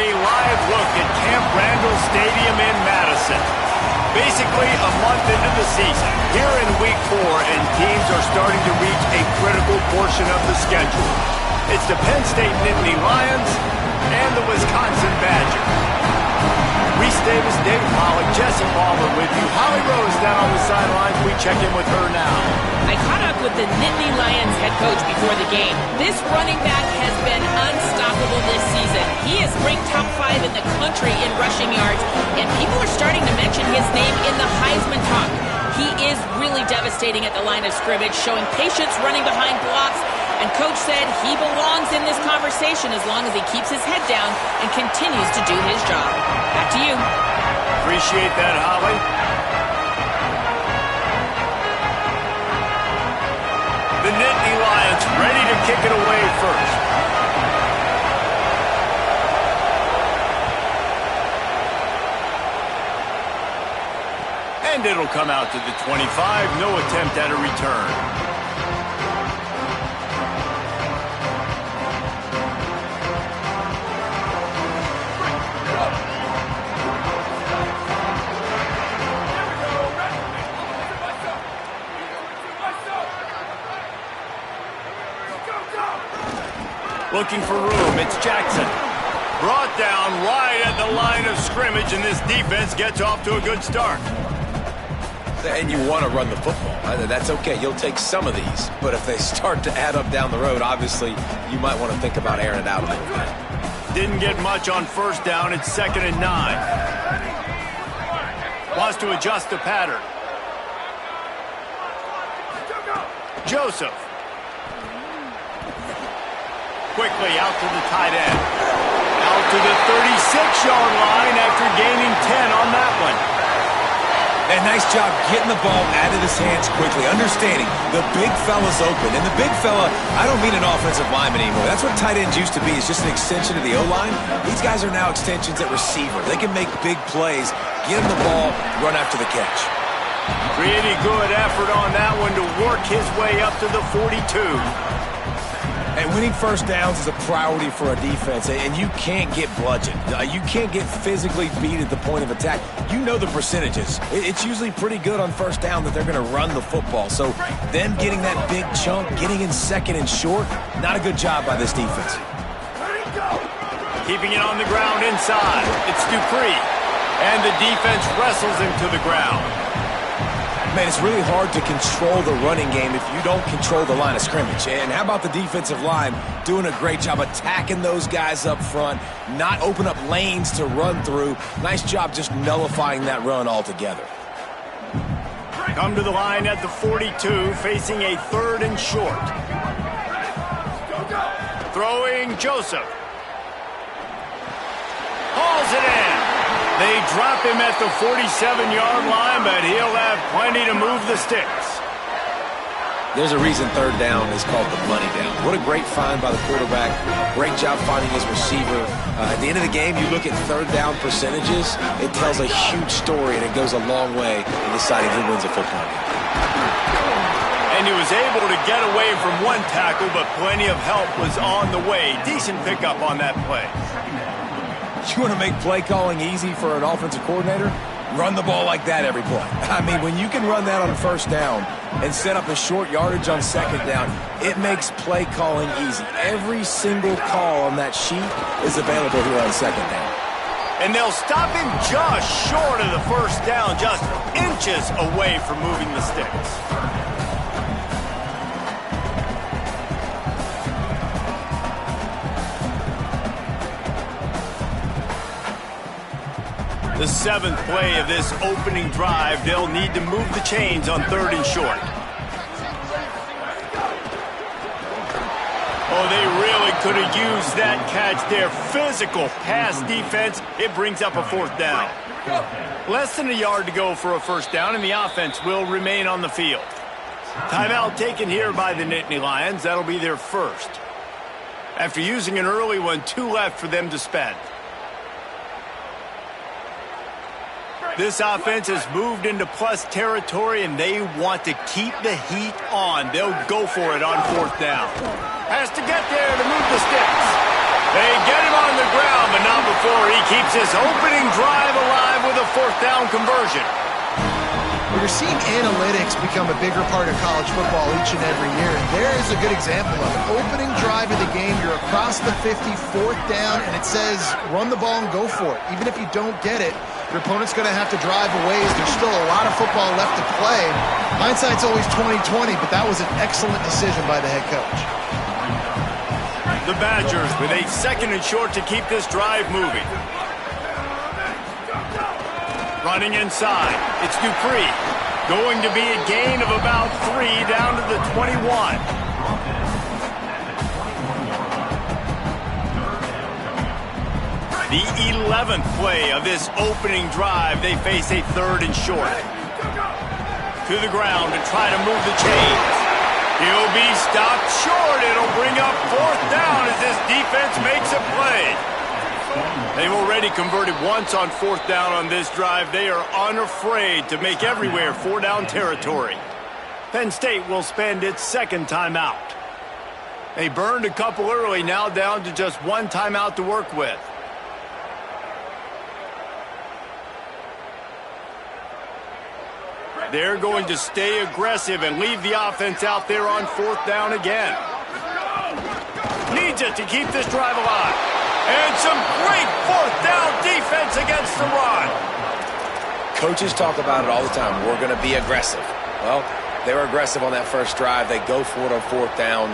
a live look at Camp Randall Stadium in Madison. Basically a month into the season, here in Week 4, and teams are starting to reach a critical portion of the schedule. It's the Penn State Nittany Lions and the Wisconsin Badgers. Reese Davis, David Pollack, Jesse Palmer with you. Holly Rose down on the sidelines. We check in with her now. I caught up with the Nittany Lions head coach before the game. This running back has been unstoppable this season. He is ranked top 5 in the country in rushing yards, and people are starting to mention his name in the Heisman talk. He is really devastating at the line of scrimmage, showing patience running behind blocks, and Coach said he belongs in this conversation as long as he keeps his head down and continues to do his job. Back to you. Appreciate that, Holly. The Nittany Lions ready to kick it away first. And it'll come out to the 25. No attempt at a return. Looking for room, it's Jackson. Brought down right at the line of scrimmage, and this defense gets off to a good start. And you want to run the football. That's okay. You'll take some of these. But if they start to add up down the road, obviously, you might want to think about airing it out a little bit. Didn't get much on first down. It's 2nd and 9. Wants to adjust the pattern. Joseph. Quickly out to the tight end. Out to the 36-yard line after gaining 10 on that one. And nice job getting the ball out of his hands quickly, understanding the big fella's open. And the big fella, I don't mean an offensive lineman anymore. That's what tight ends used to be, is just an extension of the O-line. These guys are now extensions at receiver. They can make big plays, get him the ball, run after the catch. Pretty good effort on that one to work his way up to the 42. And winning first downs is a priority for a defense, and you can't get bludgeoned. You can't get physically beat at the point of attack. You know the percentages. It's usually pretty good on first down that they're going to run the football. So them getting that big chunk, getting in 2nd and short, not a good job by this defense. Keeping it on the ground inside. It's Dupree. And the defense wrestles him to the ground. Man, it's really hard to control the running game if you don't control the line of scrimmage. And how about the defensive line doing a great job attacking those guys up front, not open up lanes to run through. Nice job just nullifying that run altogether. Come to the line at the 42, facing a 3rd and short. Throwing Joseph. Hauls it in. They drop him at the 47-yard line, but he'll have plenty to move the sticks. There's a reason 3rd down is called the money down. What a great find by the quarterback. Great job finding his receiver. At the end of the game, you look at 3rd down percentages. It tells a huge story, and it goes a long way in deciding who wins a football game. And he was able to get away from one tackle, but plenty of help was on the way. Decent pickup on that play. You want to make play calling easy for an offensive coordinator? Run the ball like that every play. I mean, when you can run that on first down and set up a short yardage on 2nd down, it makes play calling easy. Every single call on that sheet is available here on 2nd down. And they'll stop him just short of the first down, just inches away from moving the sticks. The 7th play of this opening drive, they'll need to move the chains on 3rd and short. Oh, they really could have used that catch there. Physical pass defense. It brings up a 4th down. Less than a yard to go for a first down, and the offense will remain on the field. Timeout taken here by the Nittany Lions. That'll be their first. After using an early one, 2 left for them to spend. This offense has moved into plus territory, and they want to keep the heat on. They'll go for it on 4th down. Has to get there to move the sticks. They get him on the ground, but not before he keeps his opening drive alive with a 4th down conversion. You're seeing analytics become a bigger part of college football each and every year, and there is a good example of it. Opening drive of the game, you're across the 50, 4th down, and it says run the ball and go for it. Even if you don't get it, your opponent's going to have to drive a ways. There's still a lot of football left to play. Hindsight's always 20/20, but that was an excellent decision by the head coach. The Badgers with a 2nd and short to keep this drive moving. Running inside, it's Dupree. Going to be a gain of about 3 down to the 21. The 11th play of this opening drive, they face a 3rd and short. To the ground to try to move the chains. He'll be stopped short. It'll bring up 4th down as this defense makes a play. They've already converted once on 4th down on this drive. They are unafraid to make everywhere 4-down territory. Penn State will spend its 2nd timeout. They burned a couple early, now down to just 1 timeout to work with. They're going to stay aggressive and leave the offense out there on 4th down again. Needs it to keep this drive alive. And some great 4th down defense against the run. Coaches talk about it all the time. We're going to be aggressive. Well, they were aggressive on that first drive. They go for it on 4th down.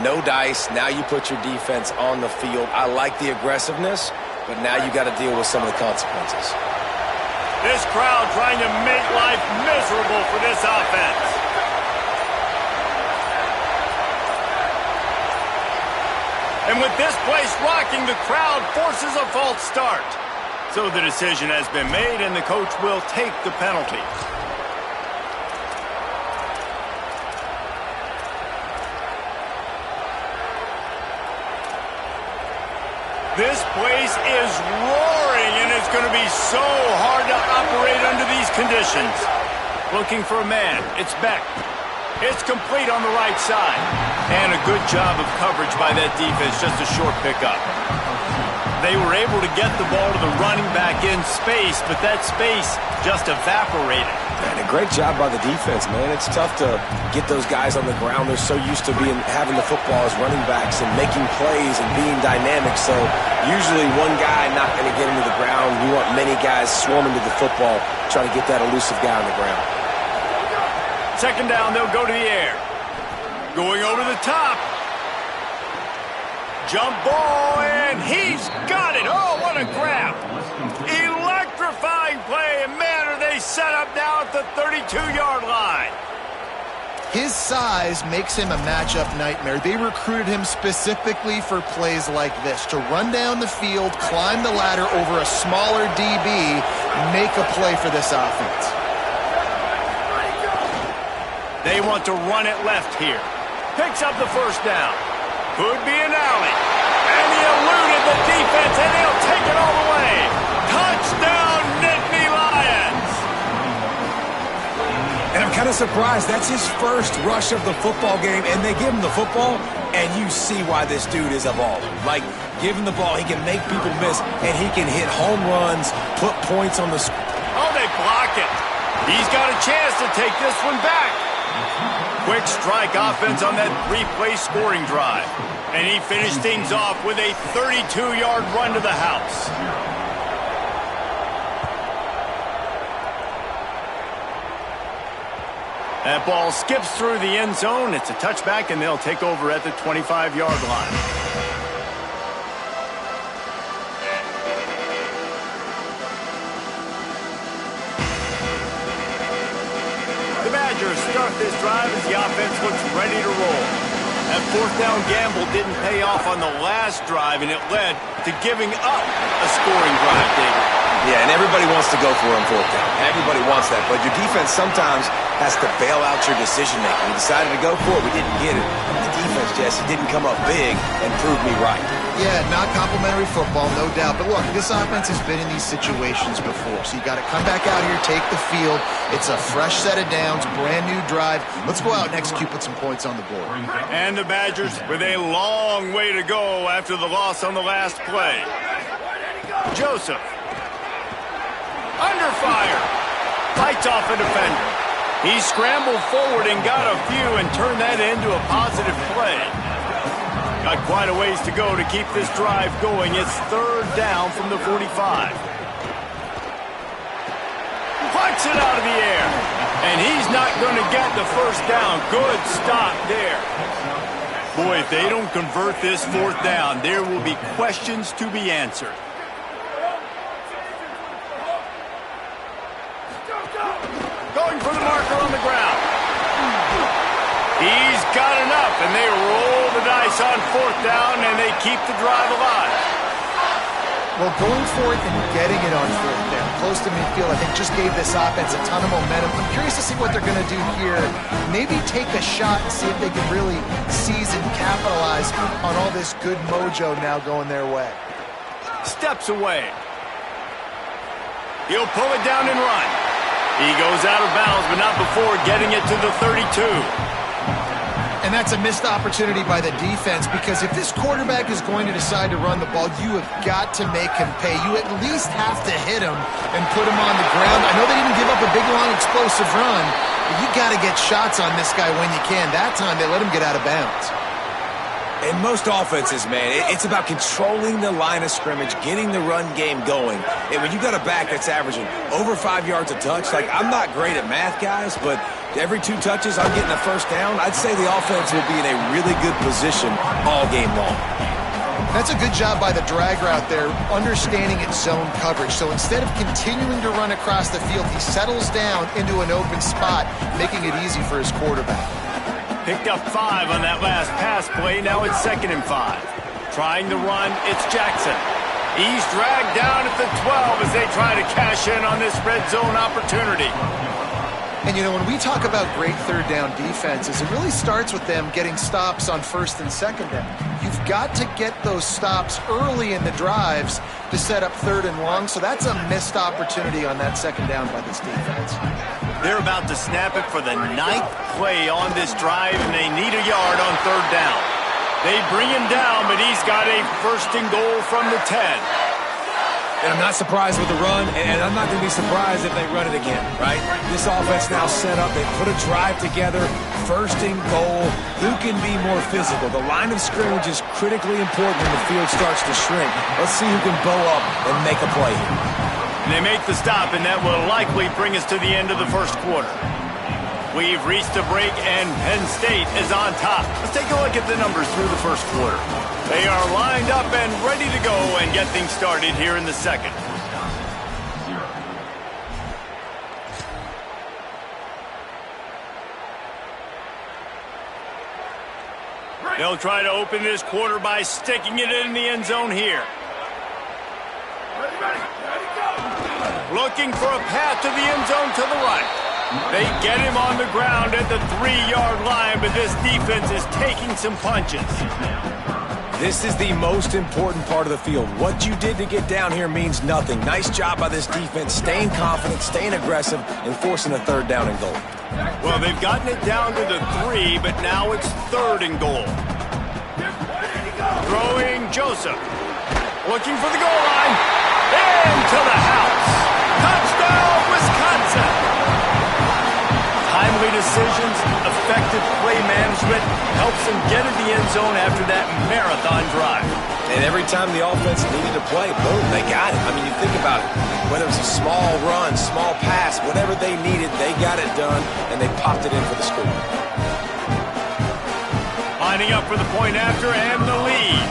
No dice. Now you put your defense on the field. I like the aggressiveness, but now you got to deal with some of the consequences. This crowd trying to make life miserable for this offense. And with this place rocking, the crowd forces a false start. So the decision has been made, and the coach will take the penalty. This place is roaring, and it's going to be so hard to operate under these conditions. Looking for a man. It's Beck. It's complete on the right side. And a good job of coverage by that defense, just a short pickup. They were able to get the ball to the running back in space, but that space just evaporated. And a great job by the defense, man. It's tough to get those guys on the ground. They're so used to having the football as running backs and making plays and being dynamic. So usually one guy not going to get into the ground. You want many guys swarming to the football, trying to get that elusive guy on the ground. 2nd down, they'll go to the air. Going over the top. Jump ball, and he's got it. Oh, what a grab. Electrifying play, and man, are they set up now at the 32-yard line. His size makes him a matchup nightmare. They recruited him specifically for plays like this, to run down the field, climb the ladder over a smaller DB, make a play for this offense. They want to run it left here. Picks up the 1st down. Could be an alley. And he eluded the defense, and he'll take it all the way. Touchdown, Nittany Lions! And I'm kind of surprised. That's his first rush of the football game, and they give him the football, and you see why this dude is a baller. Like, give him the ball, he can make people miss, and he can hit home runs, put points on the screen. Oh, they block it. He's got a chance to take this one back. Quick strike offense on that 3-play scoring drive. And he finished things off with a 32-yard run to the house. That ball skips through the end zone. It's a touchback, and they'll take over at the 25-yard line. Start this drive as the offense looks ready to roll. That 4th down gamble didn't pay off on the last drive, and it led to giving up a scoring drive, David. Yeah, and everybody wants to go for it on 4th down. Everybody wants that, but your defense sometimes has to bail out your decision-making. We decided to go for it. We didn't get it. The defense, Jesse, didn't come up big and prove me right. Yeah, not complimentary football, no doubt. But look, this offense has been in these situations before. So you got to come back out here, take the field. It's a fresh set of downs, brand new drive. Let's go out and execute, put some points on the board. And the the Badgers with a long way to go after the loss on the last play. Joseph. Under fire. Fights off a defender. He scrambled forward and got a few and turned that into a positive play. Got quite a ways to go to keep this drive going. It's third down from the 45. Punts it out of the air. And he's not going to get the first down. Good stop there. Boy, if they don't convert this fourth down, there will be questions to be answered. Going for the marker on the ground. He's got enough, and they roll the dice on fourth down, and they keep the drive alive. Well, going for it and getting it on fourth down, close to midfield, I think just gave this offense a ton of momentum. I'm curious to see what they're going to do here. Maybe take a shot and see if they can really seize and capitalize on all this good mojo now going their way. Steps away. He'll pull it down and run. He goes out of bounds, but not before getting it to the 32. And that's a missed opportunity by the defense, because if this quarterback is going to decide to run the ball, you have got to make him pay. You at least have to hit him and put him on the ground. I know they didn't give up a big, long, explosive run, but you got to get shots on this guy when you can. That time, they let him get out of bounds. In most offenses, man, it's about controlling the line of scrimmage, getting the run game going. And when you got a back that's averaging over 5 yards a touch, like, I'm not great at math, guys, but every 2 touches, I'm getting a first down. I'd say the offense will be in a really good position all game long. That's a good job by the drag route there, understanding its zone coverage. So instead of continuing to run across the field, he settles down into an open spot, making it easy for his quarterback. Picked up 5 on that last pass play. Now it's 2nd and 5. Trying to run, it's Jackson. He's dragged down at the 12 as they try to cash in on this red zone opportunity. And, you know, when we talk about great third down defenses, it really starts with them getting stops on first and second down. You've got to get those stops early in the drives to set up third and long, so that's a missed opportunity on that second down by this defense. They're about to snap it for the 9th play on this drive, and they need a yard on third down. They bring him down, but he's got a first and goal from the 10. And I'm not surprised with the run, and I'm not going to be surprised if they run it again, right? This offense now set up. They put a drive together, first and goal. Who can be more physical? The line of scrimmage is critically important when the field starts to shrink. Let's see who can bow up and make a play here. And they make the stop, and that will likely bring us to the end of the first quarter. We've reached a break, and Penn State is on top. Let's take a look at the numbers through the first quarter. They are lined up and ready to go and get things started here in the second. They'll try to open this quarter by sticking it in the end zone here. Looking for a path to the end zone to the right. They get him on the ground at the 3-yard line, but this defense is taking some punches. This is the most important part of the field. What you did to get down here means nothing. Nice job by this defense, staying confident, staying aggressive, and forcing a third down and goal. Well, they've gotten it down to the 3, but now it's 3rd and goal. Throwing Joseph. Looking for the goal line. Into the house. Touchdown, Wisconsin. Timely decisions, effective play management helps them get in the end zone after that marathon drive. And every time the offense needed to play, boom, they got it. I mean, you think about it. Whether it's a small run, small pass, whatever they needed, they got it done, and they popped it in for the score. Lining up for the point after and the lead.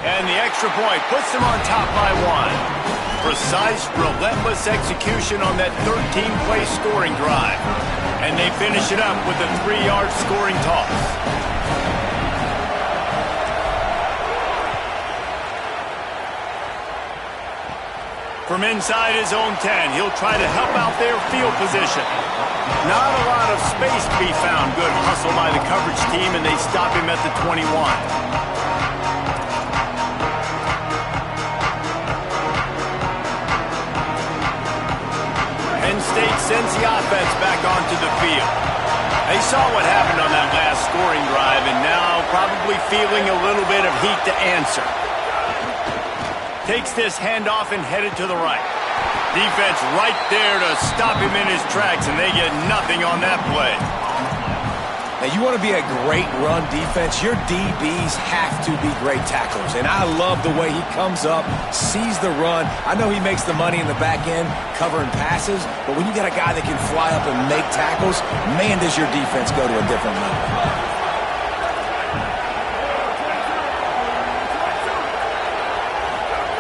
And the extra point puts them on top by 1. Precise, relentless execution on that 13-play scoring drive. And they finish it up with a 3-yard scoring toss. From inside his own 10, he'll try to help out their field position. Not a lot of space to be found. Good hustle by the coverage team, and they stop him at the 21. Penn State sends the offense back onto the field. They saw what happened on that last scoring drive, and now probably feeling a little bit of heat to answer. Takes this handoff and headed to the right. Defense right there to stop him in his tracks, and they get nothing on that play. Now, you want to be a great run defense, your DBs have to be great tacklers. And I love the way he comes up, sees the run. I know he makes the money in the back end covering passes, but when you got a guy that can fly up and make tackles, man, does your defense go to a different level.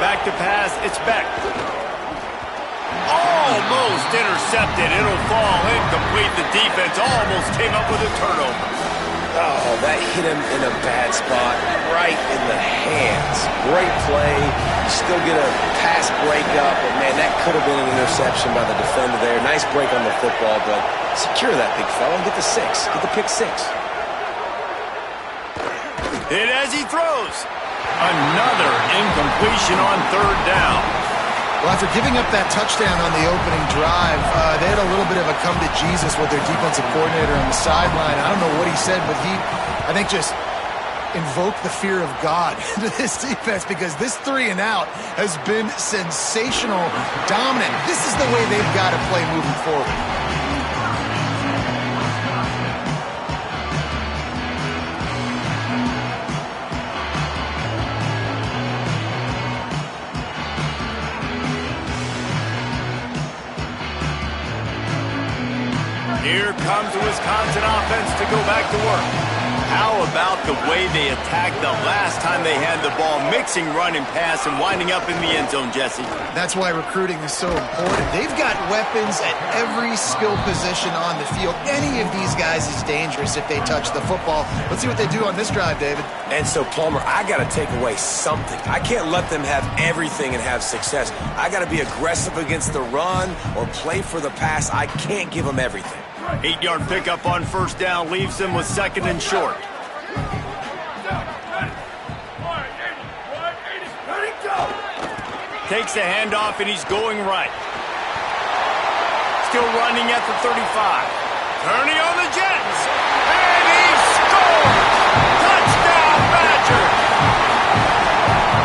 Back to pass, it's Beck. Almost intercepted. It'll fall incomplete. The defense almost came up with a turnover. Oh, that hit him in a bad spot, right in the hands. Great play. You still get a pass breakup, but man, that could have been an interception by the defender there. Nice break on the football, but secure that big fella and get the 6. Get the pick 6. Hit as he throws. Another incompletion on third down. Well, after giving up that touchdown on the opening drive, they had a little bit of a come to Jesus with their defensive coordinator on the sideline. I don't know what he said, but he, I think, just invoked the fear of God into this defense because this 3 and out has been sensational, dominant. This is the way they've got to play moving forward. Here comes the Wisconsin offense to go back to work. How about the way they attacked the last time they had the ball, mixing run and pass and winding up in the end zone, Jesse? That's why recruiting is so important. They've got weapons at every skill position on the field. Any of these guys is dangerous if they touch the football. Let's see what they do on this drive, David. And so, Palmer, I got to take away something. I can't let them have everything and have success. I got to be aggressive against the run or play for the pass. I can't give them everything. 8-yard pickup on first down leaves them with 2nd and short. Takes the handoff and he's going right. Still running at the 35. Turning on the Jets. And he scores! Touchdown Badgers!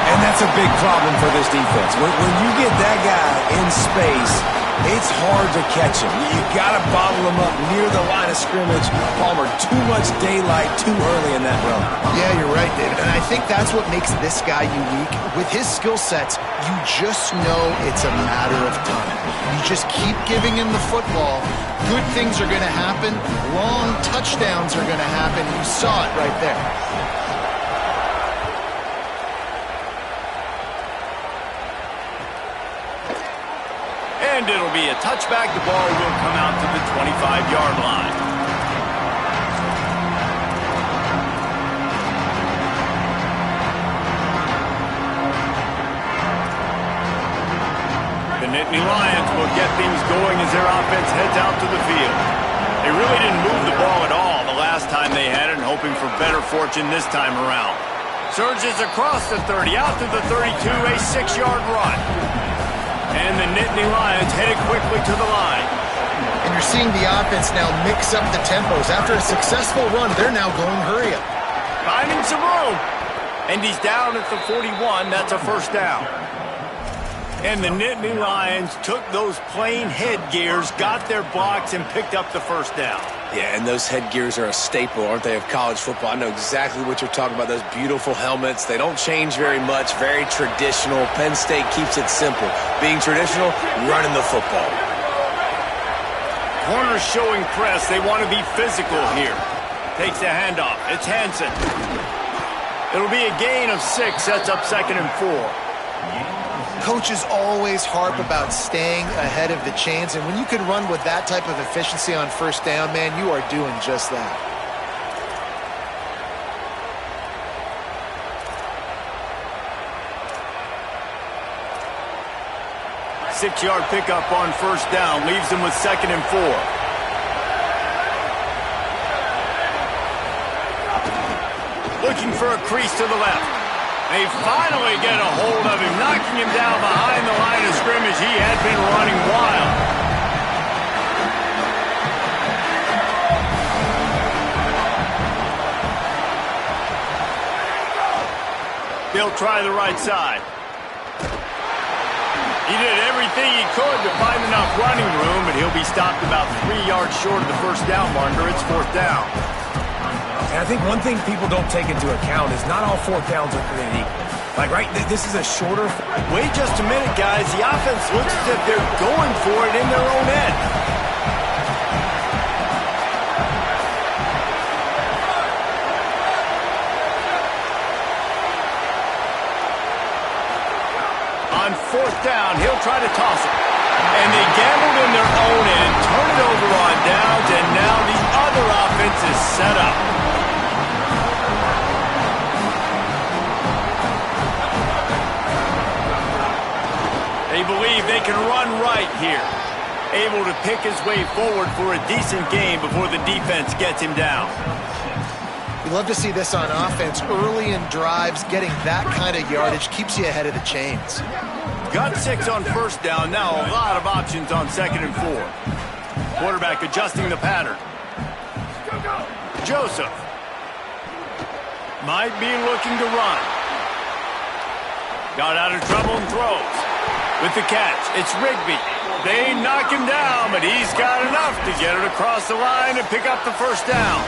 And that's a big problem for this defense. When you get that guy in space, it's hard to catch him. You got to bottle him up near the line of scrimmage. Palmer, too much daylight too early in that run. Yeah, you're right, David. And I think that's what makes this guy unique. With his skill sets, you just know it's a matter of time. You just keep giving him the football. Good things are going to happen. Long touchdowns are going to happen. You saw it right there. And it'll be a touchback. The ball will come out to the 25-yard line. The Nittany Lions will get things going as their offense heads out to the field. They really didn't move the ball at all the last time they had it, hoping for better fortune this time around. Surges across the 30, out to the 32, a 6-yard run. And the Nittany Lions headed quickly to the line. And you're seeing the offense now mix up the tempos. After a successful run, they're now going hurry up. Finding some room. And he's down at the 41. That's a first down. And the Nittany Lions took those plain headgears, got their blocks, and picked up the first down. Yeah, and those headgears are a staple, aren't they, of college football? I know exactly what you're talking about, those beautiful helmets. They don't change very much, very traditional. Penn State keeps it simple. Being traditional, running the football. Corners showing press. They want to be physical here. Takes the handoff. It's Hansen. It'll be a gain of 6. Sets up 2nd and 4. Coaches always harp about staying ahead of the chains, and when you can run with that type of efficiency on first down, man, you are doing just that. Six-yard pickup on first down leaves them with 2nd and 4. Looking for a crease to the left. They finally get a hold of him, knocking him down behind the line of scrimmage. He had been running wild. He'll try the right side. He did everything he could to find enough running room, but he'll be stopped about 3 yards short of the first down marker. It's fourth down. And I think one thing people don't take into account is not all fourth downs are created equal. Like, right, this is a shorter... Wait just a minute, guys. The offense looks as if they're going for it in their own end. On fourth down, he'll try to toss it. And they gambled in their own end, turn it over on downs, and now the other offense is set up. They believe they can run right here. Able to pick his way forward for a decent gain before the defense gets him down. You love to see this on offense. Early in drives, getting that kind of yardage keeps you ahead of the chains. Got 6 on first down. Now a lot of options on 2nd and 4. Quarterback adjusting the pattern. Joseph might be looking to run. Got out of trouble and throws. With the catch, it's Rigby. They knock him down, but he's got enough to get it across the line and pick up the first down.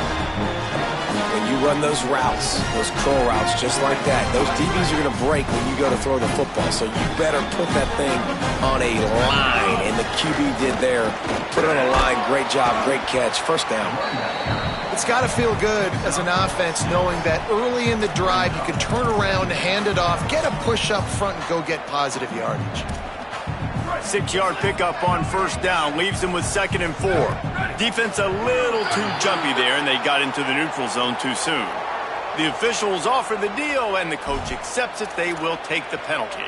When you run those routes, those curl routes just like that, those DBs are going to break when you go to throw the football. So you better put that thing on a line, and the QB did there. Put it on a line. Great job, great catch. First down. It's got to feel good as an offense knowing that early in the drive you can turn around, hand it off, get a push up front, and go get positive yardage. 6-yard pickup on first down leaves them with 2nd and 4. Defense a little too jumpy there, and they got into the neutral zone too soon. The officials offer the deal, and the coach accepts it. They will take the penalty.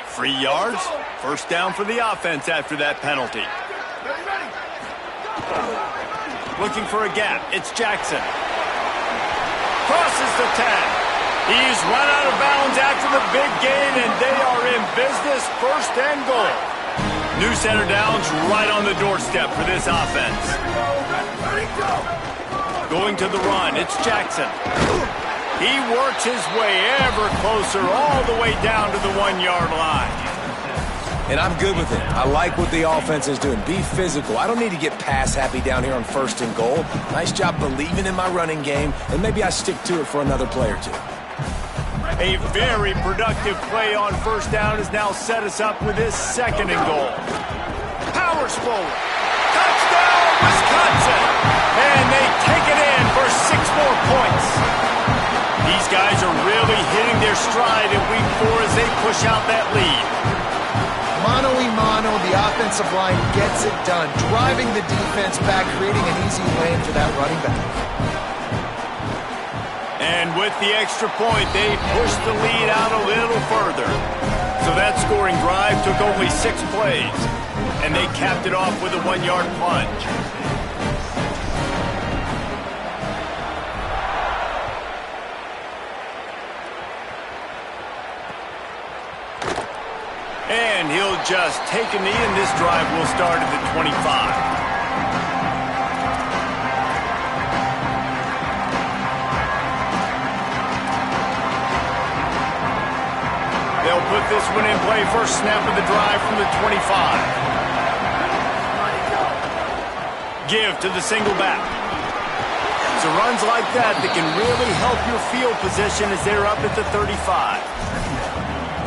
Free yards. First down for the offense after that penalty. Looking for a gap. It's Jackson. Crosses the 10. He's run out of bounds after the big gain, and they are in business. First and goal. New center downs right on the doorstep for this offense. Going to the run. It's Jackson. He works his way ever closer all the way down to the 1-yard line. And I'm good with it. I like what the offense is doing. Be physical. I don't need to get pass happy down here on 1st and goal. Nice job believing in my running game, and maybe I stick to it for another play or two. A very productive play on first down has now set us up with this 2nd and goal. Powers forward. Touchdown, Wisconsin! And they take it in for 6 more points. These guys are really hitting their stride in week 4 as they push out that lead. Mano-a-mano, the offensive line gets it done, driving the defense back, creating an easy lane for that running back. And with the extra point, they pushed the lead out a little further. So that scoring drive took only 6 plays, and they capped it off with a 1-yard plunge. And he'll just take a knee, and this drive will start at the 25. They'll put this one in play. First snap of the drive from the 25. Give to the single back. So runs like that can really help your field position as they're up at the 35.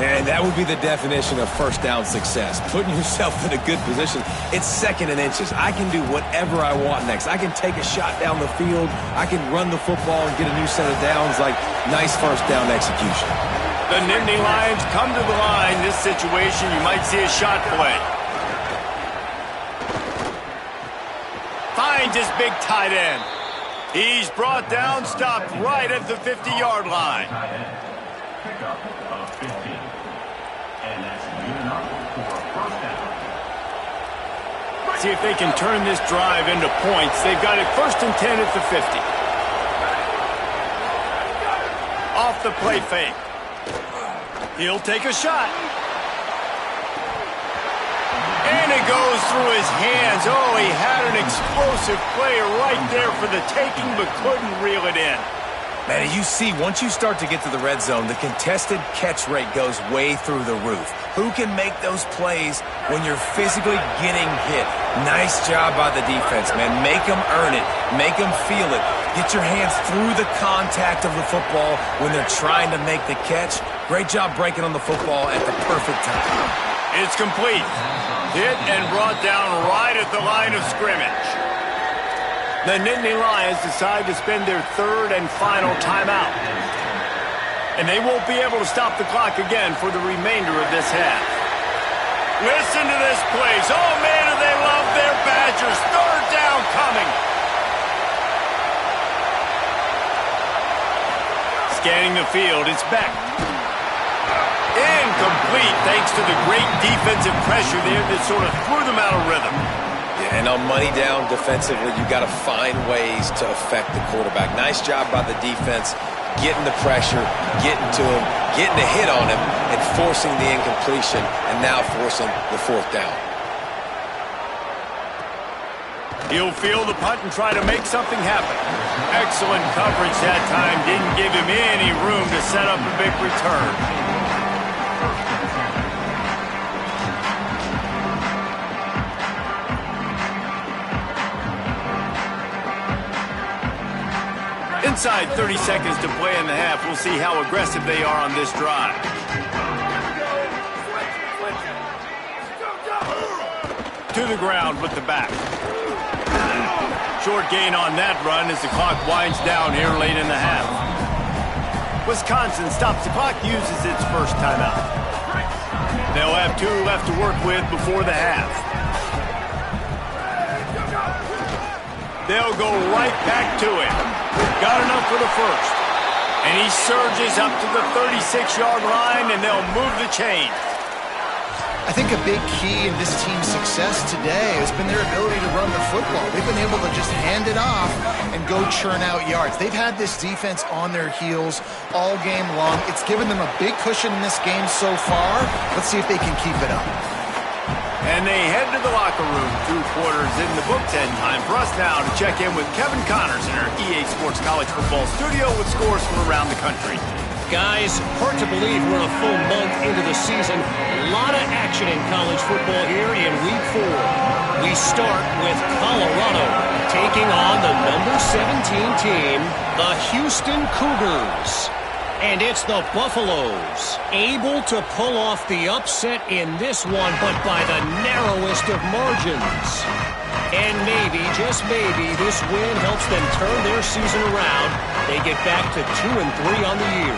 And that would be the definition of first down success. Putting yourself in a good position. It's 2nd and inches. I can do whatever I want next. I can take a shot down the field. I can run the football and get a new set of downs. Like, nice first down execution. The Nittany Lions come to the line. This situation, you might see a shot play. Finds his big tight end. He's brought down, stopped right at the 50-yard line. See if they can turn this drive into points. They've got it 1st and 10 at the 50. Off the play fake. He'll take a shot. And And it goes through his hands. Oh, he had an explosive player right there for the taking, but couldn't reel it in. Man, you see, once you start to get to the red zone, the contested catch rate goes way through the roof. Who can make those plays when you're physically getting hit? Nice job by the defense, man. Make them earn it. Make them feel it. Get your hands through the contact of the football when they're trying to make the catch. Great job breaking on the football at the perfect time. It's complete. Hit and brought down right at the line of scrimmage. The Nittany Lions decide to spend their third and final timeout. And they won't be able to stop the clock again for the remainder of this half. Listen to this place. Oh, man, do they love their Badgers. Third down coming. Scanning the field, it's Beck. Incomplete thanks to the great defensive pressure there that sort of threw them out of rhythm. And on money down defensively, you got to find ways to affect the quarterback. Nice job by the defense, getting the pressure, getting to him, getting a hit on him, and forcing the incompletion, and now forcing the fourth down. He'll field the punt and try to make something happen. Excellent coverage that time. Didn't give him any room to set up a big return. Inside 30 seconds to play in the half. We'll see how aggressive they are on this drive. To the ground with the back. Short gain on that run as the clock winds down here late in the half. Wisconsin stops the clock, uses its first timeout. They'll have 2 left to work with before the half. They'll go right back to it. Got enough for the first. And he surges up to the 36-yard line, and they'll move the chain. I think a big key in this team's success today has been their ability to run the football. They've been able to just hand it off and go churn out yards. They've had this defense on their heels all game long. It's given them a big cushion in this game so far. Let's see if they can keep it up. And they head to the locker room. 2 quarters in the books, and time for us now to check in with Kevin Connors in our EA Sports College Football studio with scores from around the country. Guys, hard to believe we're a full month into the season. A lot of action in college football here in Week 4. We start with Colorado taking on the number 17 team, the Houston Cougars. And it's the Buffaloes, able to pull off the upset in this one, but by the narrowest of margins. And maybe, just maybe, this win helps them turn their season around. They get back to 2-3 on the year.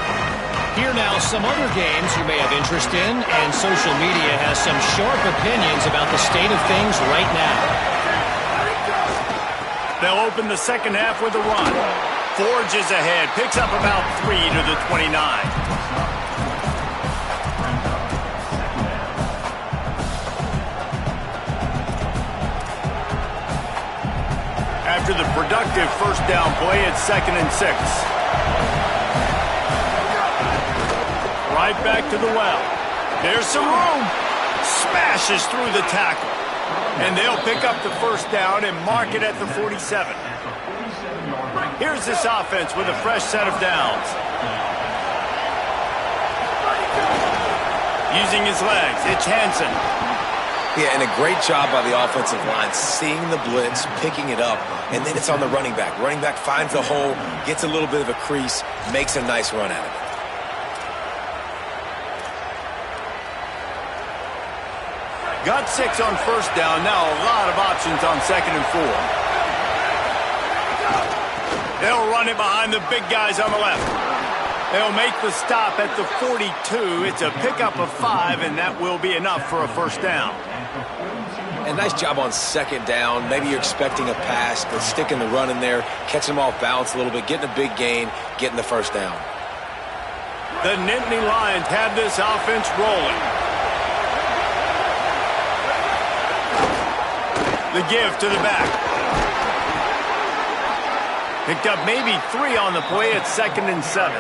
Here now, some other games you may have interest in, and social media has some sharp opinions about the state of things right now. They'll open the second half with a run. Forges ahead, picks up about 3 to the 29. After the productive first down play, it's 2nd and 6. Right back to the well. There's some room. Smashes through the tackle. And they'll pick up the first down and mark it at the 47. Here's this offense with a fresh set of downs. Using his legs, it's Hansen. Yeah, and a great job by the offensive line, seeing the blitz, picking it up, and then it's on the running back. Running back finds the hole, gets a little bit of a crease, makes a nice run at it. Got 6 on first down, now a lot of options on 2nd and 4. They'll run it behind the big guys on the left. They'll make the stop at the 42. It's a pickup of 5, and that will be enough for a first down. And nice job on 2nd down. Maybe you're expecting a pass, but sticking the run in there, catching them off balance a little bit, getting a big gain, getting the first down. The Nittany Lions have this offense rolling. The give to the back. Picked up maybe 3 on the play at 2nd and 7.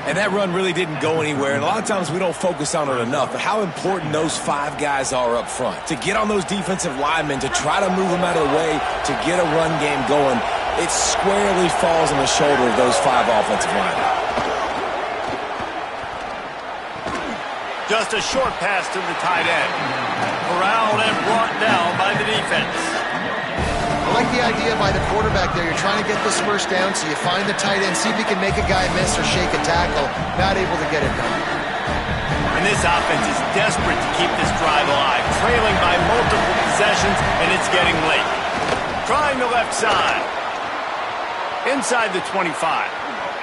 And that run really didn't go anywhere. And a lot of times we don't focus on it enough. But how important those 5 guys are up front. To get on those defensive linemen, to try to move them out of the way, to get a run game going, it squarely falls on the shoulder of those 5 offensive linemen. Just a short pass to the tight end. Corralled and brought down by the defense. I like the idea by the quarterback there. You're trying to get this first down, so you find the tight end, see if he can make a guy miss or shake a tackle. Not able to get it done. And this offense is desperate to keep this drive alive, trailing by multiple possessions, and it's getting late. Trying the left side. Inside the 25.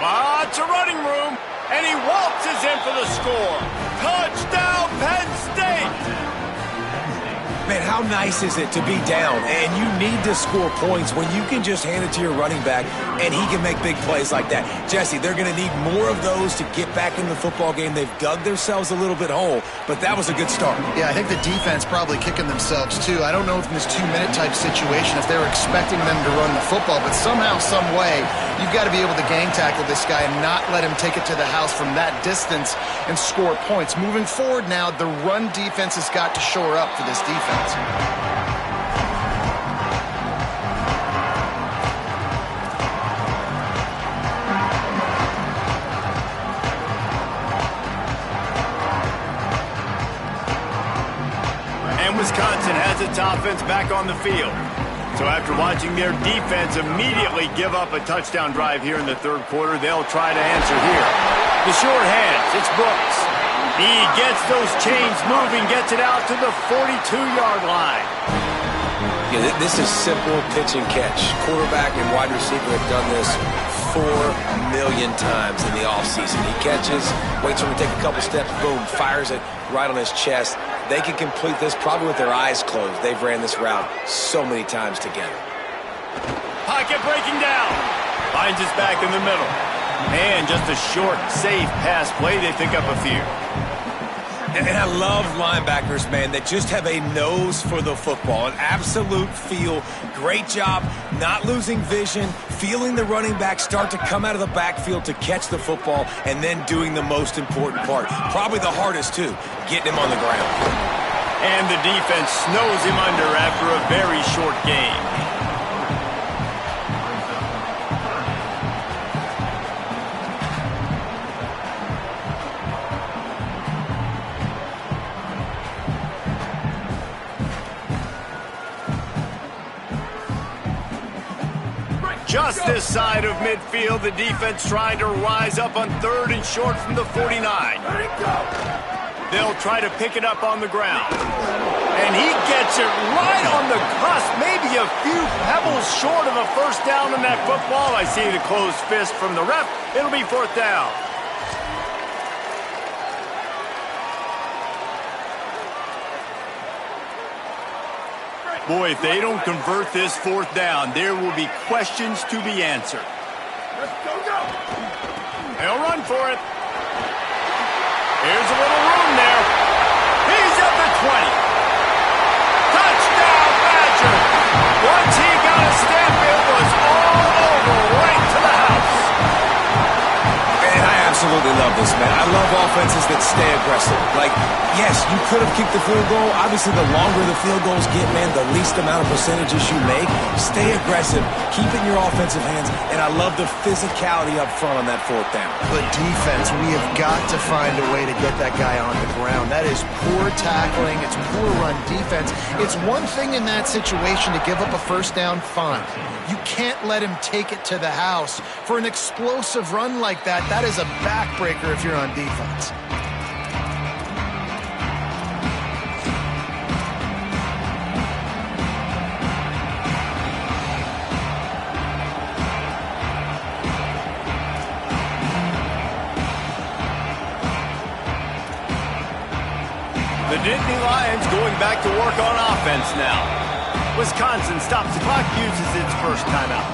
Lots of running room, and he waltzes in for the score. Touchdown, Penn State! Man, how nice is it to be down and you need to score points when you can just hand it to your running back and he can make big plays like that. Jesse, they're going to need more of those to get back in the football game. They've dug themselves a little bit hole, but that was a good start. Yeah, I think the defense probably kicking themselves too. I don't know if in this 2-minute type situation if they were expecting them to run the football, but somehow, some way, you've got to be able to gang tackle this guy and not let him take it to the house from that distance and score points. Moving forward now, the run defense has got to shore up for this defense. And Wisconsin has its offense back on the field. So after watching their defense immediately give up a touchdown drive here in the third quarter, they'll try to answer here. The short hands, it's Brooks. He gets those chains moving, gets it out to the 42-yard line. Yeah, this is simple pitch and catch. Quarterback and wide receiver have done this 4 million times in the offseason. He catches, waits for him to take a couple steps, boom, fires it right on his chest. They can complete this probably with their eyes closed. They've ran this route so many times together. Pocket breaking down. Finds his back in the middle. And just a short, safe pass play. They pick up a few. And I love linebackers, man, that just have a nose for the football, an absolute feel. Great job not losing vision, feeling the running back start to come out of the backfield to catch the football, and then doing the most important part. Probably the hardest, too, getting him on the ground. And the defense snows him under after a very short game. Just this side of midfield, the defense trying to rise up on 3rd and short from the 49. They'll try to pick it up on the ground. And he gets it right on the cusp, maybe a few pebbles short of a first down in that football. I see the closed fist from the ref. It'll be 4th down. Boy, if they don't convert this 4th down, there will be questions to be answered. Let's go. They'll run for it. Here's a little room there. He's at the 20. Touchdown, Badger. Once he got a step, it was all over, right to the house. And I absolutely love this, man. I love offenses that stay aggressive. Like, yes, you could have kicked the field goal. Obviously, the longer the field goals get, man, the least amount of percentages you make. Stay aggressive. Keep it in your offensive hands. And I love the physicality up front on that 4th down. But defense, we have got to find a way to get that guy on the ground. That is poor tackling. It's poor run defense. It's one thing in that situation to give up a first down, fine. You can't let him take it to the house. For an explosive run like that, that is a backbreaker if you're on defense. The Nittany Lions going back to work on offense now. Wisconsin stops the clock, uses its first timeout.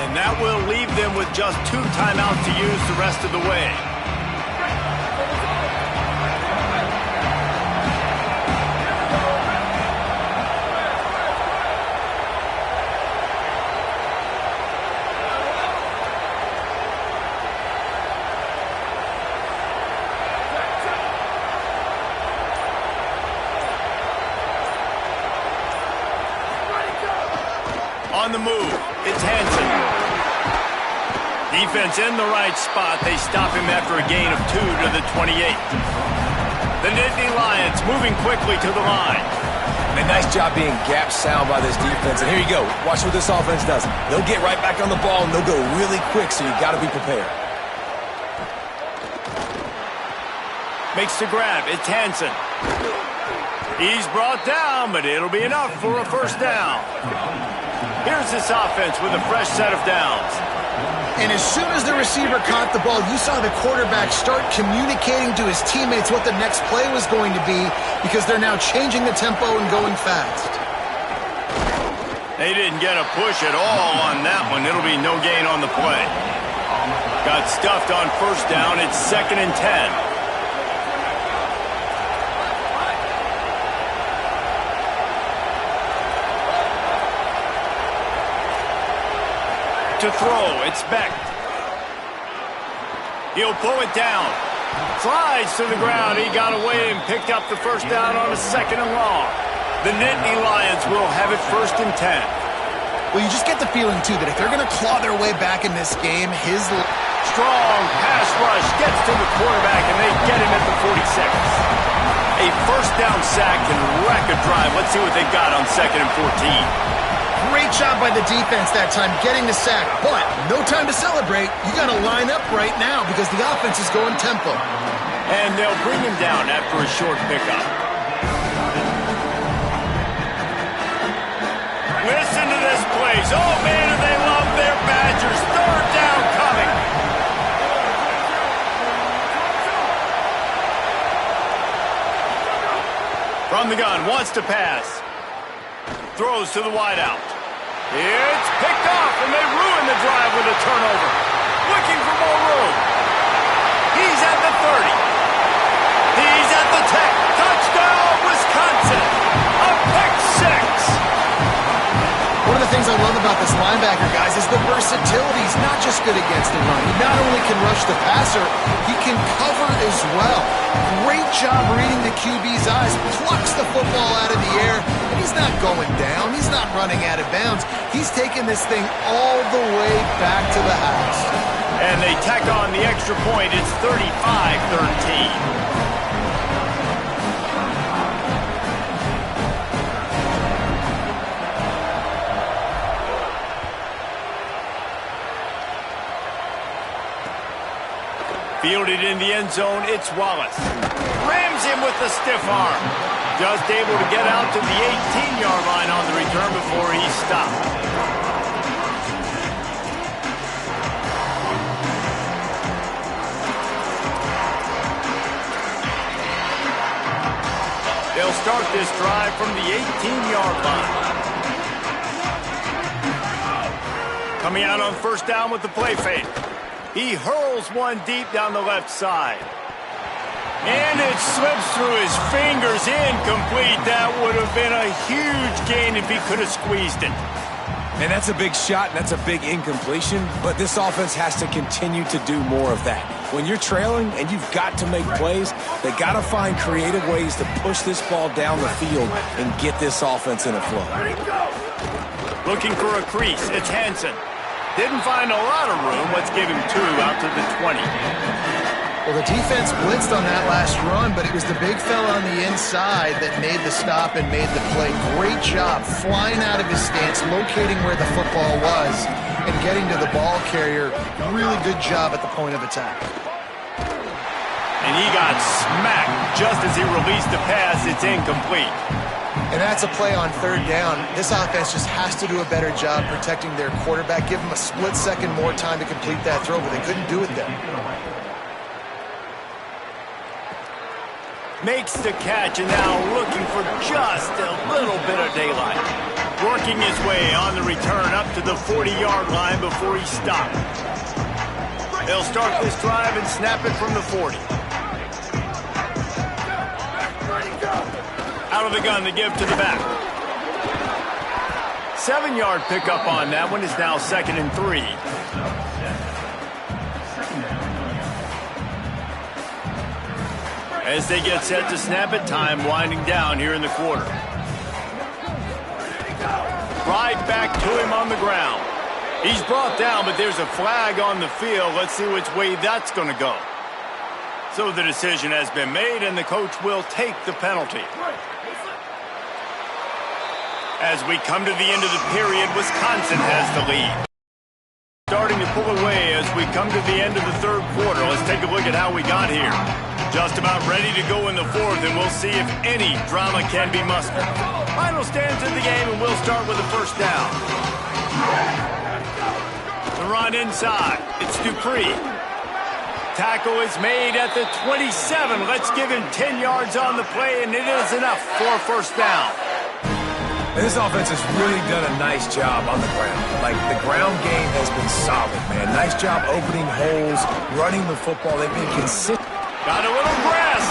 And that will leave them with just 2 timeouts to use the rest of the way. On the move, it's Hansen. Defense in the right spot. They stop him after a gain of 2 to the 28. The Nittany Lions moving quickly to the line. And nice job being gap sound by this defense. And here you go. Watch what this offense does. They'll get right back on the ball, and they'll go really quick, so you got to be prepared. Makes the grab. It's Hansen. He's brought down, but it'll be enough for a first down. Here's this offense with a fresh set of downs. And as soon as the receiver caught the ball, you saw the quarterback start communicating to his teammates what the next play was going to be, because they're now changing the tempo and going fast. They didn't get a push at all on that one. It'll be no gain on the play. Got stuffed on first down. It's 2nd and 10. To throw, it's Beck. He'll pull it down. Slides to the ground. He got away and picked up the first down on a 2nd and long. The Nittany Lions will have it 1st and 10. Well, you just get the feeling, too, that if they're going to claw their way back in this game, his strong pass rush gets to the quarterback, and they get him at the 46. A first down sack can wreck a drive. Let's see what they got on 2nd and 14. Great job by the defense that time getting the sack, but no time to celebrate. You got to line up right now because the offense is going tempo. And they'll bring him down after a short pickup. Listen to this place. Oh, man, do they love their Badgers. 3rd down coming. From the gun, wants to pass. Throws to the wideout. It's picked off, and they ruin the drive with a turnover. Looking for more room. He's at the 30. He's at the 10. Touchdown, Wisconsin. A pick 6. One of the things I love about this linebacker, guys, is the versatility. He's not just good against the run. He not only can rush the passer, he can cover as well. Great job reading the QB's eyes. Plucks the football out of the air, and he's not going down. He's not running out of bounds. He's taking this thing all the way back to the house. And they tack on the extra point. It's 35-13. Fielded in the end zone, it's Wallace. Rams him with the stiff arm. Just able to get out to the 18-yard line on the return before he stopped. They'll start this drive from the 18-yard line. Coming out on first down with the play fake. He hurls one deep down the left side. And it slips through his fingers, incomplete. That would have been a huge gain if he could have squeezed it. And that's a big shot, and that's a big incompletion, but this offense has to continue to do more of that. When you're trailing and you've got to make plays, they got to find creative ways to push this ball down the field and get this offense in a flow. Looking for a crease, it's Hansen. Didn't find a lot of room. Let's give him 2 out to the 20. Well, the defense blitzed on that last run, but it was the big fella on the inside that made the stop and made the play. Great job flying out of his stance, locating where the football was, and getting to the ball carrier. Really good job at the point of attack. And he got smacked just as he released the pass. It's incomplete. And that's a play on 3rd down. This offense just has to do a better job protecting their quarterback. Give him a split second more time to complete that throw, but they couldn't do it there. Makes the catch, and now looking for just a little bit of daylight. Working his way on the return up to the 40-yard line before he stopped. They'll start this drive and snap it from the 40. Out of the gun to give to the back. 7-yard pickup on that one is now 2nd and 3. As they get set to snap it, time winding down here in the quarter. right back to him on the ground. He's brought down, but there's a flag on the field. Let's see which way that's going to go. So the decision has been made, and the coach will take the penalty. As we come to the end of the period, Wisconsin has the lead. Starting to pull away as we come to the end of the third quarter. Let's take a look at how we got here. Just about ready to go in the fourth, and we'll see if any drama can be mustered. Final stands in the game, and we'll start with the first down. The run inside. It's Dupree. Tackle is made at the 27. Let's give him 10 yards on the play, and it is enough for a first down. And this offense has really done a nice job on the ground. Like, the ground game has been solid, man. Nice job opening holes, running the football. They've been consistent. Got a little press.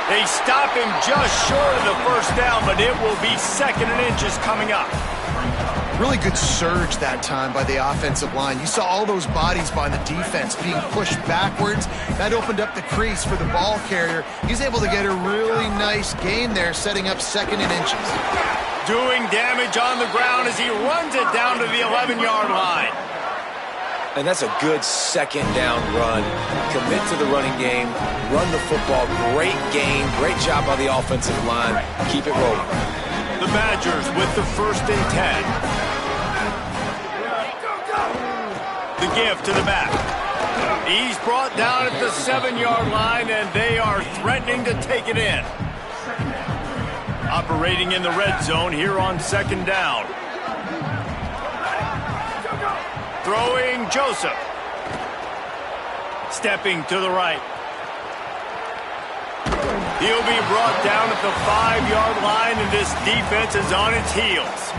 They stop him just short of the first down, but it will be 2nd and inches coming up. Really good surge that time by the offensive line. You saw all those bodies by the defense being pushed backwards. That opened up the crease for the ball carrier. He's able to get a really nice gain there, setting up 2nd and inches. Doing damage on the ground as he runs it down to the 11-yard line. And that's a good second down run. Commit to the running game, run the football. Great game, great job by the offensive line. Keep it rolling. The Badgers with the 1st and 10. The give to the back. He's brought down at the 7-yard line, and they are threatening to take it in. Operating in the red zone here on 2nd down. Throwing Joseph. Stepping to the right. He'll be brought down at the 5-yard line, and this defense is on its heels.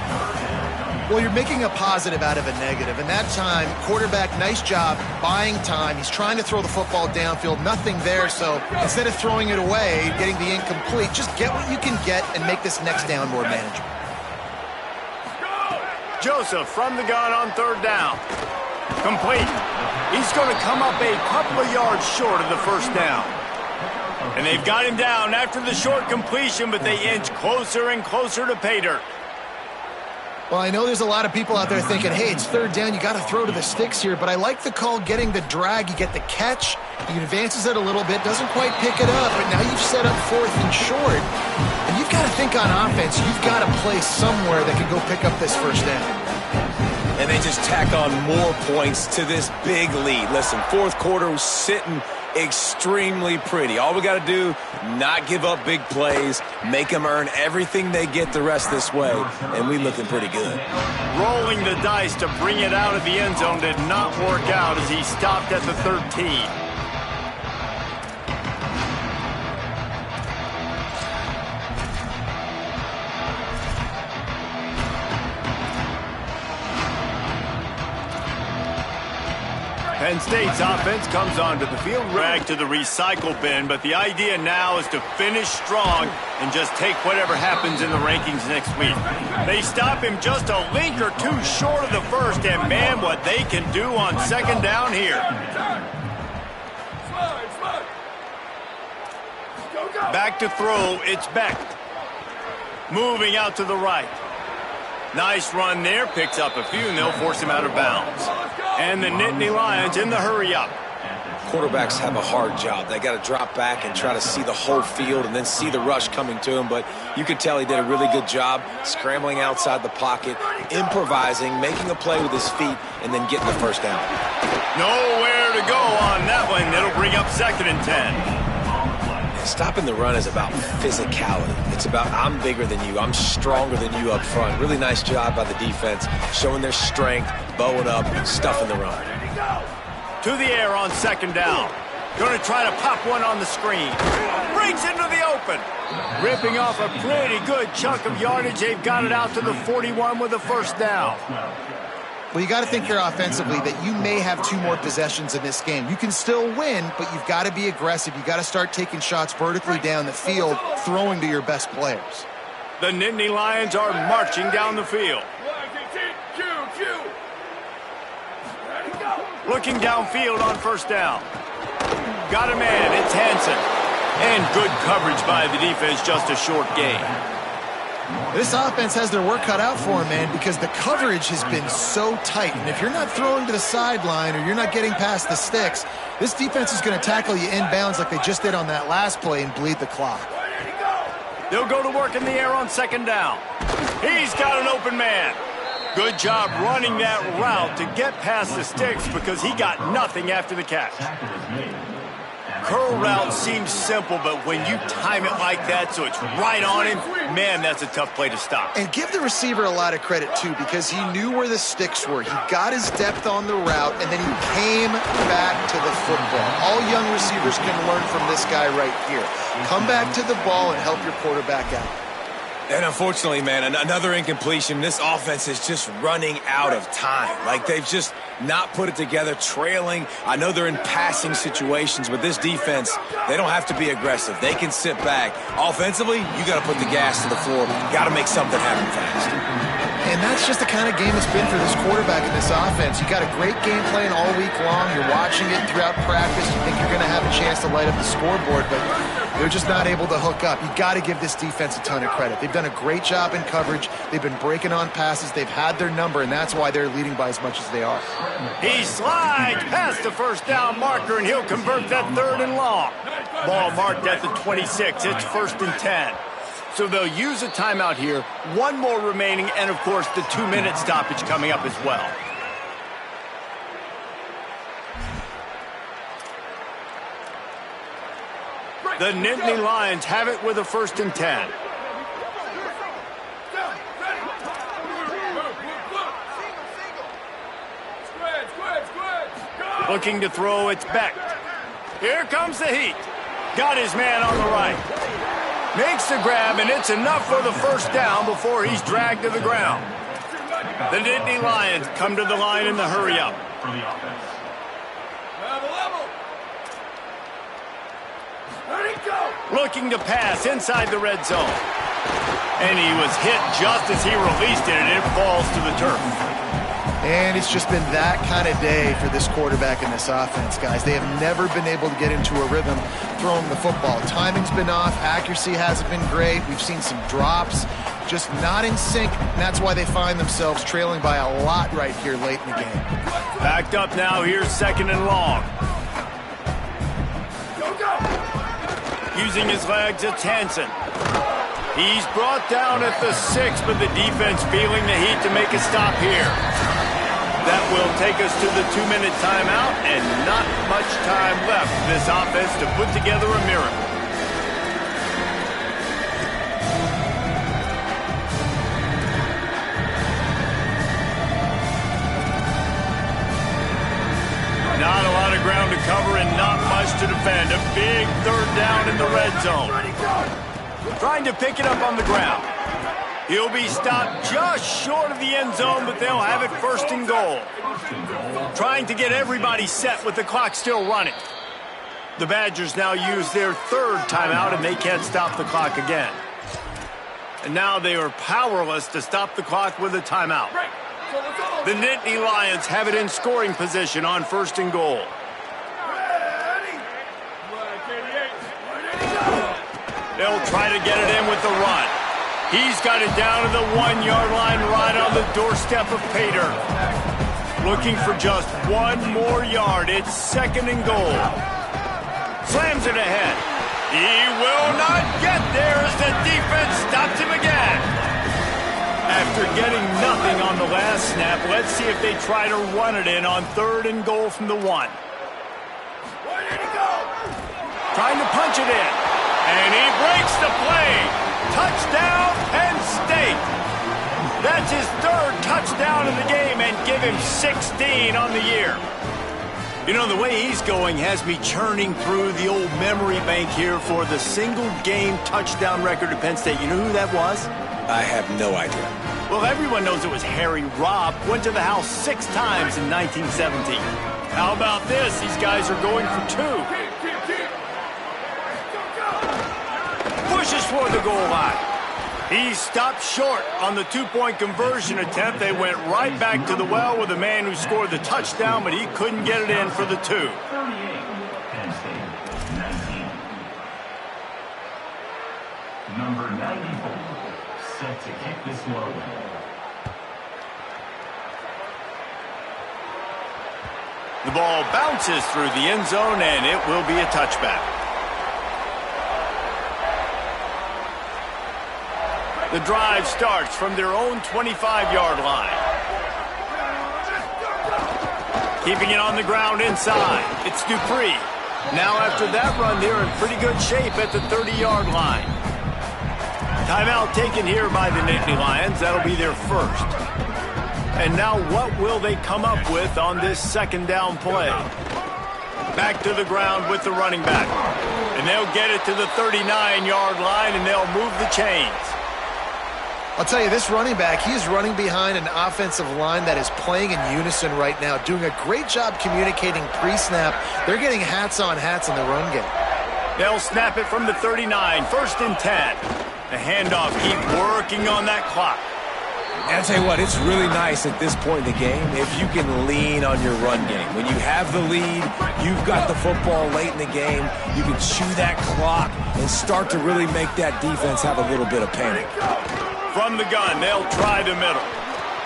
Well, you're making a positive out of a negative, and that time, quarterback, nice job buying time. He's trying to throw the football downfield, nothing there, so instead of throwing it away, getting the incomplete, just get what you can get and make this next down more manageable. Joseph from the gun on 3rd down. Complete. He's going to come up a couple of yards short of the first down. And they've got him down after the short completion, but they inch closer and closer to pay dirt. Well, I know there's a lot of people out there thinking, hey, it's 3rd down, you got to throw to the sticks here, but I like the call getting the drag. You get the catch, he advances it a little bit, doesn't quite pick it up, but now you've set up 4th and short. And you've got to think on offense, you've got to play somewhere that can go pick up this first down. And they just tack on more points to this big lead. Listen, 4th quarter was sitting extremely pretty. All we got to do, not give up big plays, make them earn everything they get the rest this way, and we looking pretty good. Rolling the dice to bring it out of the end zone did not work out as he stopped at the 13. Penn State's offense comes onto the field, back to the recycle bin, but the idea now is to finish strong and just take whatever happens in the rankings next week. They stop him just a link or two short of the first, and man, what they can do on 2nd down here. Back to throw, it's Beck. Moving out to the right. Nice run there, picks up a few, and they'll force him out of bounds. And the Nittany Lions in the hurry-up. Quarterbacks have a hard job. They got to drop back and try to see the whole field and then see the rush coming to him. But you could tell he did a really good job scrambling outside the pocket, improvising, making a play with his feet, and then getting the first down. Nowhere to go on that one. It'll bring up 2nd and 10. Stopping the run is about physicality. It's about I'm bigger than you. I'm stronger than you up front. Really nice job by the defense, showing their strength, bowing up, stuffing the run. To the air on 2nd down. Going to try to pop one on the screen. Breaks into the open. Ripping off a pretty good chunk of yardage. They've got it out to the 41 with a first down. Well, you got to think here offensively that you may have 2 more possessions in this game. You can still win, but you've got to be aggressive. You've got to start taking shots vertically down the field, throwing to your best players. The Nittany Lions are marching down the field. Looking downfield on first down. Got a man, it's Hansen. And good coverage by the defense, just a short gain. This offense has their work cut out for them, man, because the coverage has been so tight. And if you're not throwing to the sideline or you're not getting past the sticks, this defense is going to tackle you inbounds like they just did on that last play and bleed the clock. They'll go to work in the air on second down. He's got an open man. Good job running that route to get past the sticks because he got nothing after the catch. Curl route seems simple, but when you time it like that so it's right on him, man, that's a tough play to stop. And give the receiver a lot of credit, too, because he knew where the sticks were. He got his depth on the route, and then he came back to the football. All young receivers can learn from this guy right here. Come back to the ball and help your quarterback out. And unfortunately, man, another incompletion. This offense is just running out of time. Like, they've just not put it together, trailing. I know they're in passing situations, but this defense, they don't have to be aggressive. They can sit back. Offensively, you got to put the gas to the floor. Got to make something happen fast. And that's just the kind of game it's been for this quarterback in this offense. You got a great game plan all week long. You're watching it throughout practice. You think you're going to have a chance to light up the scoreboard, but they're just not able to hook up. You got to give this defense a ton of credit. They've done a great job in coverage. They've been breaking on passes. They've had their number, and that's why they're leading by as much as they are. He slides past the first down marker, and he'll convert that third and long. Ball marked at the 26. It's 1st and 10. So they'll use a timeout here. One more remaining, and, of course, the 2-minute stoppage coming up as well. The Nittany Lions have it with a 1st and 10. Looking to throw, it's Beck. Here comes the heat. Got his man on the right. Makes the grab, and it's enough for the 1st down before he's dragged to the ground. The Nittany Lions come to the line in the hurry-up. Looking to pass inside the red zone. And he was hit just as he released it, and it falls to the turf. And it's just been that kind of day for this quarterback in this offense, guys. They have never been able to get into a rhythm throwing the football. Timing's been off. Accuracy hasn't been great. We've seen some drops, just not in sync. And that's why they find themselves trailing by a lot right here late in the game. Backed up now. Here's 2nd and long. Using his legs, it's Hansen. He's brought down at the 6, but the defense feeling the heat to make a stop here. That will take us to the 2-minute timeout, and not much time left for this offense to put together a miracle. Not a lot of ground to cover and not much to defend. A big 3rd down in the red zone. Trying to pick it up on the ground. He'll be stopped just short of the end zone, but they'll have it 1st and goal. Trying to get everybody set with the clock still running. The Badgers now use their 3rd timeout, and they can't stop the clock again. And now they are powerless to stop the clock with a timeout. The Nittany Lions have it in scoring position on 1st and goal. They'll try to get it in with the run. He's got it down to the 1-yard line right on the doorstep of Pater. Looking for just 1 more yard. It's 2nd and goal. Slams it ahead. He will not get there as the defense stops him again. After getting nothing on the last snap, let's see if they try to run it in on 3rd and goal from the 1. Trying to punch it in. And he breaks the play. Touchdown, Penn State. That's his 3rd touchdown in the game and give him 16 on the year. You know, the way he's going has me churning through the old memory bank here for the single-game touchdown record at Penn State. You know who that was? I have no idea. Well, everyone knows it was Harry Robb. Went to the house 6 times in 1917. How about this? These guys are going for 2. Pushes for the goal line. He stopped short on the 2-point conversion attempt. They went right back to the well with the man who scored the touchdown, but he couldn't get it in for the 2. Number 94, set to kick this one. The ball bounces through the end zone, and it will be a touchback. The drive starts from their own 25-yard line. Keeping it on the ground inside. It's Dupree. Now after that run, they're in pretty good shape at the 30-yard line. Timeout taken here by the Nittany Lions. That'll be their first. And now what will they come up with on this second down play? Back to the ground with the running back. And they'll get it to the 39-yard line, and they'll move the chains. I'll tell you, this running back, he's running behind an offensive line that is playing in unison right now, doing a great job communicating pre-snap. They're getting hats on hats in the run game. They'll snap it from the 39, first and 10. The handoff, keep working on that clock. And I'll tell you what, it's really nice at this point in the game if you can lean on your run game. When you have the lead, you've got the football late in the game, you can chew that clock and start to really make that defense have a little bit of panic. From the gun, they'll try the middle.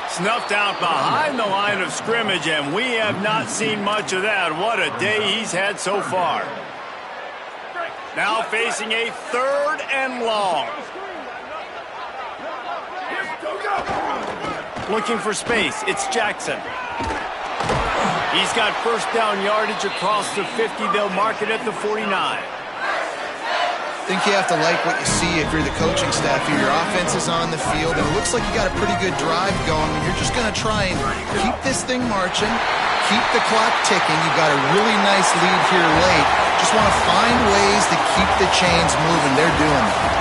Snuffed out behind the line of scrimmage, and we have not seen much of that. What a day he's had so far. Now facing a third and long. Looking for space, it's Jackson. He's got first down yardage across the 50. They'll mark it at the 49. I think you have to like what you see if you're the coaching staff here. Your offense is on the field, and it looks like you got a pretty good drive going, and you're just going to try and keep this thing marching, keep the clock ticking. You've got a really nice lead here late. Just want to find ways to keep the chains moving. They're doing that.